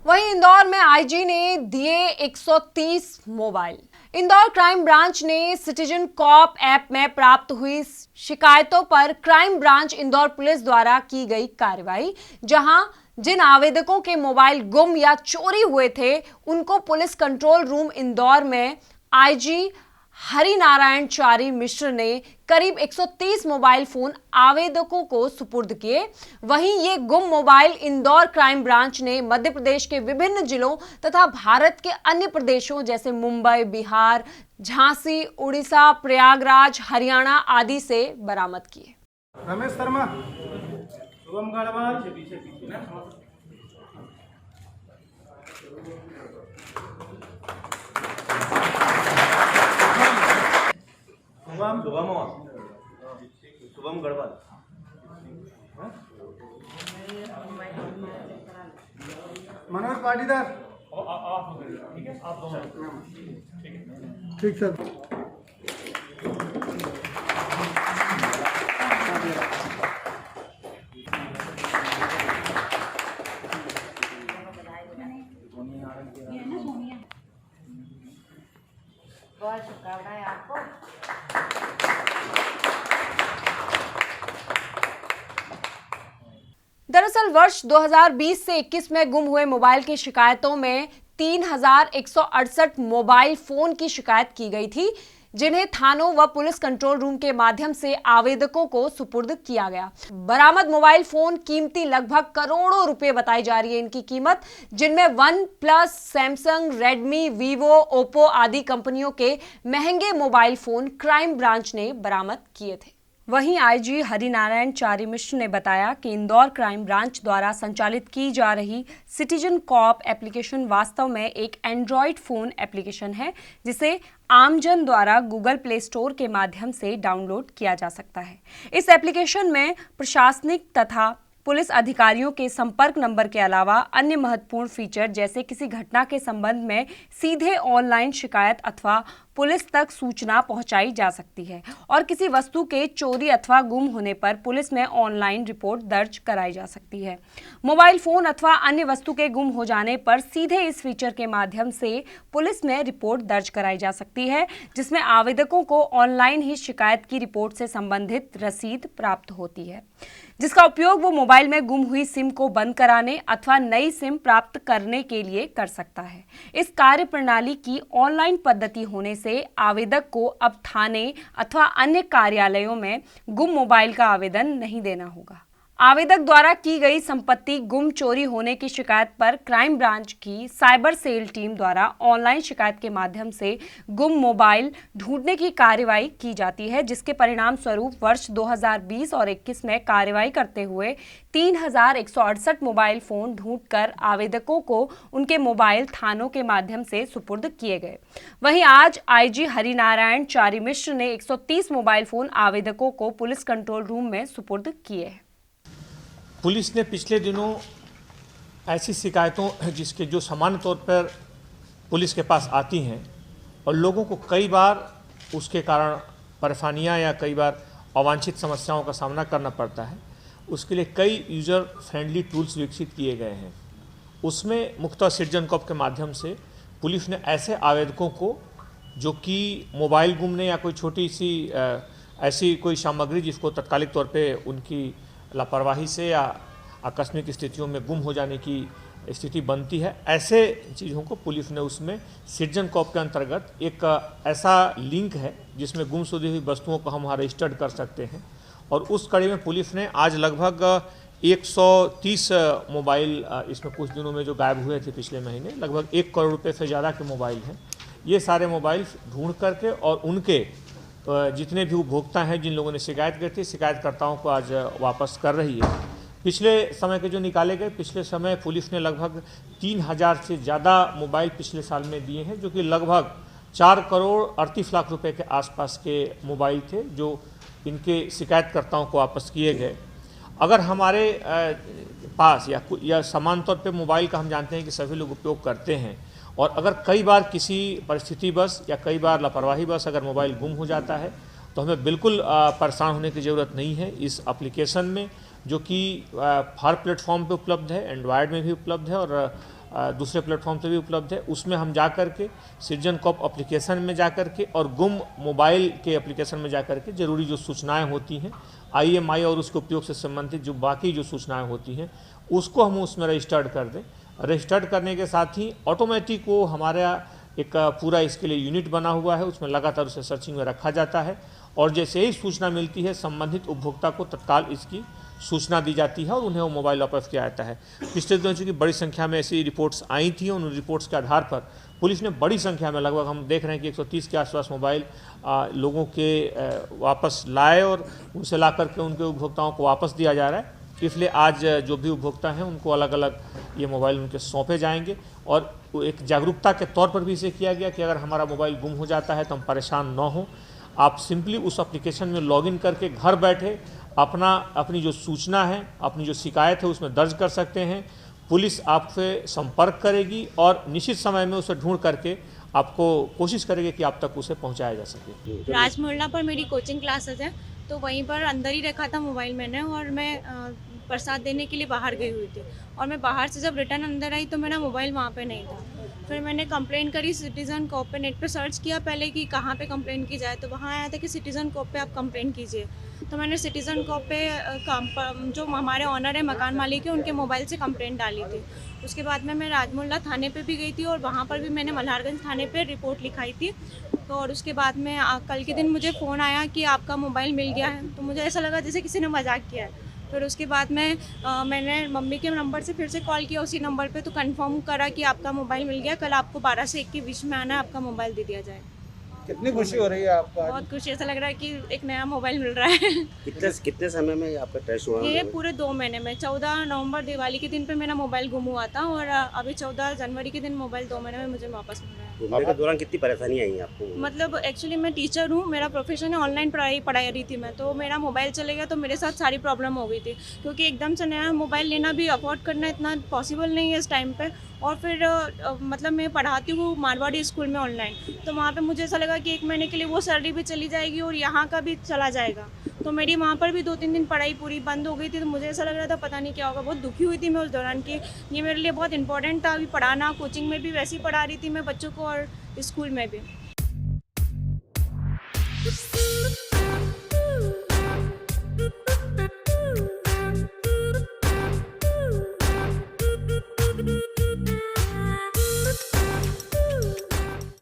वहीं इंदौर में आईजी ने दिए 130 मोबाइल। इंदौर क्राइम ब्रांच ने सिटीजन कॉप ऐप में प्राप्त हुई शिकायतों पर क्राइम ब्रांच इंदौर पुलिस द्वारा की गई कार्रवाई, जहां जिन आवेदकों के मोबाइल गुम या चोरी हुए थे उनको पुलिस कंट्रोल रूम इंदौर में आईजी हरिनारायण चारी मिश्र ने करीब 130 मोबाइल फोन आवेदकों को सुपुर्द किए। वहीं ये गुम मोबाइल इंदौर क्राइम ब्रांच ने मध्य प्रदेश के विभिन्न जिलों तथा भारत के अन्य प्रदेशों जैसे मुंबई, बिहार, झांसी, उड़ीसा, प्रयागराज, हरियाणा आदि से बरामद किए। रमेश शर्मा, शुभम गढ़वाल, शुभम गढ़वाल, मनोज पाटीदार। ठीक है, आप दोनों ठीक सर। बहुत शुभकामनाएं आपको। दरअसल वर्ष 2020 से 21 में गुम हुए मोबाइल की शिकायतों में 3168 मोबाइल फोन की शिकायत की गई थी, जिन्हें थानों व पुलिस कंट्रोल रूम के माध्यम से आवेदकों को सुपुर्द किया गया। बरामद मोबाइल फोन कीमती लगभग करोड़ों रुपए बताई जा रही है इनकी कीमत, जिनमें one plus, Samsung, Redmi, Vivo, Oppo आदि कंपनियों के महंगे मोबाइल फोन क्राइम ब्रांच ने बरामद किए थे। वहीं आईजी हरिनारायण चारी मिश्र ने बताया कि इंदौर क्राइम ब्रांच द्वारा संचालित की जा रही सिटीजन कॉप एप्लीकेशन वास्तव में एक एंड्रॉयड फोन एप्लीकेशन है, जिसे आमजन द्वारा गूगल प्ले स्टोर के माध्यम से डाउनलोड किया जा सकता है। इस एप्लीकेशन में प्रशासनिक तथा पुलिस अधिकारियों के संपर्क नंबर के अलावा अन्य महत्वपूर्ण फीचर जैसे किसी घटना के संबंध में सीधे ऑनलाइन शिकायत अथवा पुलिस तक सूचना पहुंचाई जा सकती है और किसी वस्तु के चोरी अथवा गुम होने पर पुलिस में ऑनलाइन रिपोर्ट दर्ज कराई जा सकती है। मोबाइल फोन अथवा अन्य वस्तु के गुम हो जाने पर सीधे इस फीचर के माध्यम से पुलिस में रिपोर्ट दर्ज कराई जा सकती है, जिसमें आवेदकों को ऑनलाइन ही शिकायत की रिपोर्ट से संबंधित रसीद प्राप्त होती है, जिसका उपयोग वो मोबाइल में गुम हुई सिम को बंद कराने अथवा नई सिम प्राप्त करने के लिए कर सकता है। इस कार्य प्रणाली की ऑनलाइन पद्धति होने से आवेदक को अब थाने अथवा अन्य कार्यालयों में गुम मोबाइल का आवेदन नहीं देना होगा। आवेदक द्वारा की गई संपत्ति गुम, चोरी होने की शिकायत पर क्राइम ब्रांच की साइबर सेल टीम द्वारा ऑनलाइन शिकायत के माध्यम से गुम मोबाइल ढूंढने की कार्रवाई की जाती है, जिसके परिणाम स्वरूप वर्ष 2020 और 21 में कार्रवाई करते हुए 3168 मोबाइल फोन ढूंढकर आवेदकों को उनके मोबाइल थानों के माध्यम से सुपुर्द किए गए। वहीं आज आईजी हरिनारायण चारी मिश्र ने 130 मोबाइल फोन आवेदकों को पुलिस कंट्रोल रूम में सुपुर्द किए हैं। पुलिस ने पिछले दिनों ऐसी शिकायतों जिसके जो सामान्य तौर पर पुलिस के पास आती हैं और लोगों को कई बार उसके कारण परेशानियां या कई बार अवांछित समस्याओं का सामना करना पड़ता है, उसके लिए कई यूज़र फ्रेंडली टूल्स विकसित किए गए हैं। उसमें मुख्यतः सिटीजन कॉप के माध्यम से पुलिस ने ऐसे आवेदकों को जो कि मोबाइल गुमने या कोई छोटी सी ऐसी कोई सामग्री जिसको तत्कालिक तौर पर उनकी लापरवाही से या आकस्मिक स्थितियों में गुम हो जाने की स्थिति बनती है, ऐसे चीज़ों को पुलिस ने उसमें सिटीजन कॉप के अंतर्गत एक ऐसा लिंक है जिसमें गुमशुदा हुई वस्तुओं को हम रजिस्टर्ड कर सकते हैं। और उस कड़ी में पुलिस ने आज लगभग 130 मोबाइल, इसमें कुछ दिनों में जो गायब हुए थे पिछले महीने, लगभग 1 करोड़ रुपये से ज़्यादा के मोबाइल हैं। ये सारे मोबाइल ढूंढ करके और उनके जितने भी उपभोक्ता हैं जिन लोगों ने शिकायत की थी, शिकायतकर्ताओं को आज वापस कर रही है। पिछले समय के जो निकाले गए, पिछले समय पुलिस ने लगभग 3000 से ज़्यादा मोबाइल पिछले साल में दिए हैं, जो कि लगभग 4 करोड़ 38 लाख रुपए के आसपास के मोबाइल थे जो इनके शिकायतकर्ताओं को वापस किए गए। अगर हमारे पास या समान तौर पे मोबाइल का हम जानते हैं कि सभी लोग उपयोग करते हैं, और अगर कई बार किसी परिस्थिति बस या कई बार लापरवाही बस अगर मोबाइल गुम हो जाता है तो हमें बिल्कुल परेशान होने की ज़रूरत नहीं है। इस एप्लीकेशन में जो कि हर प्लेटफॉर्म पे उपलब्ध है, एंड्रॉयड में भी उपलब्ध है और दूसरे प्लेटफॉर्म पे भी उपलब्ध है। उसमें हम जा कर के सिटीजन कॉप एप्लीकेशन में जा कर के और गुम मोबाइल के एप्लीकेशन में जा कर के ज़रूरी जो सूचनाएं होती हैं IMI और उसके उपयोग से संबंधित जो बाकी जो सूचनाएं होती हैं उसको हम उसमें रजिस्टर्ड कर दें। रजिस्टर्ड करने के साथ ही ऑटोमेटिक वो हमारा एक पूरा इसके लिए यूनिट बना हुआ है, उसमें लगातार उसे सर्चिंग में रखा जाता है और जैसे ही सूचना मिलती है संबंधित उपभोक्ता को तत्काल इसकी सूचना दी जाती है और उन्हें वो मोबाइल वापस किया जाता है। पिछले दिनों चूँकि बड़ी संख्या में ऐसी रिपोर्ट्स आई थी, उन रिपोर्ट्स के आधार पर पुलिस ने बड़ी संख्या में लगभग हम देख रहे हैं कि 130 के आसपास मोबाइल लोगों के वापस लाए और उनसे ला करके उनके उपभोक्ताओं को वापस दिया जा रहा है। इसलिए आज जो भी उपभोक्ता हैं उनको अलग अलग ये मोबाइल उनके सौंपे जाएंगे और एक जागरूकता के तौर पर भी इसे किया गया कि अगर हमारा मोबाइल गुम हो जाता है तो हम परेशान न हों। आप सिंपली उस एप्लीकेशन में लॉगिन करके घर बैठे अपनी जो सूचना है, अपनी जो शिकायत है उसमें दर्ज कर सकते हैं। पुलिस आपसे संपर्क करेगी और निश्चित समय में उसे ढूंढ करके आपको कोशिश करेगी कि आप तक उसे पहुंचाया जा सके। राजमोहल्ला पर मेरी कोचिंग क्लासेस है तो वहीं पर अंदर ही रखा था मोबाइल मैंने और मैं प्रसाद देने के लिए बाहर गई हुई थी और मैं बाहर से जब रिटर्न अंदर आई तो मेरा मोबाइल वहाँ पे नहीं था। फिर मैंने कंप्लेंट करी सिटीज़न कॉप पे, नेट पे सर्च किया पहले कि कहाँ पे कंप्लेंट की जाए तो वहाँ आया था कि सिटीज़न कॉप पे आप कंप्लेंट कीजिए। तो मैंने सिटीज़न कॉप पे जो हमारे ऑनर है मकान मालिक है उनके मोबाइल से कंप्लेंट डाली थी। उसके बाद में मैं राजमोहल्ला थाने पे भी गई थी और वहाँ पर भी मैंने मल्हारगंज थाने पे रिपोर्ट लिखाई थी। तो और उसके बाद में कल के दिन मुझे फ़ोन आया कि आपका मोबाइल मिल गया है, तो मुझे ऐसा लगा जैसे किसी ने मजाक किया है। फिर उसके बाद में मैंने मम्मी के नंबर से फिर से कॉल किया उसी नंबर पे, तो कंफर्म करा कि आपका मोबाइल मिल गया, कल आपको 12 से 1 के बीच में आना है, आपका मोबाइल दे दिया जाए। कितनी खुशी हो रही है आपको? बहुत खुशी, ऐसा लग रहा है कि एक नया मोबाइल मिल रहा है। कितने समय में आपका टेस्ट हुआ? ये पूरे 2 महीने में 14 नवंबर दिवाली के दिन पे मेरा मोबाइल गुम हुआ था और अभी 14 जनवरी के दिन मोबाइल 2 महीने में मुझे वापस मिल रहा है। घूमने के दौरान कितनी परेशानी आई आपको? मतलब एक्चुअली मैं टीचर हूँ, मेरा प्रोफेशन है, ऑनलाइन पढ़ाई रही थी मैं, तो मेरा मोबाइल चले गया तो मेरे साथ सारी प्रॉब्लम हो गई थी क्योंकि एकदम से नया मोबाइल लेना भी अफोर्ड करना इतना पॉसिबल नहीं है इस टाइम पे। और फिर मतलब मैं पढ़ाती हूँ मारवाड़ी स्कूल में ऑनलाइन, तो वहाँ पे मुझे ऐसा लगा कि 1 महीने के लिए वो सैलरी भी चली जाएगी और यहाँ का भी चला जाएगा, तो मेरी वहाँ पर भी 2-3 दिन पढ़ाई पूरी बंद हो गई थी। तो मुझे ऐसा लग रहा था पता नहीं क्या होगा, बहुत दुखी हुई थी मैं उस दौरान कि ये मेरे लिए बहुत इंपॉर्टेंट था। अभी पढ़ाना, कोचिंग में भी वैसे ही पढ़ा रही थी मैं बच्चों को और स्कूल में भी।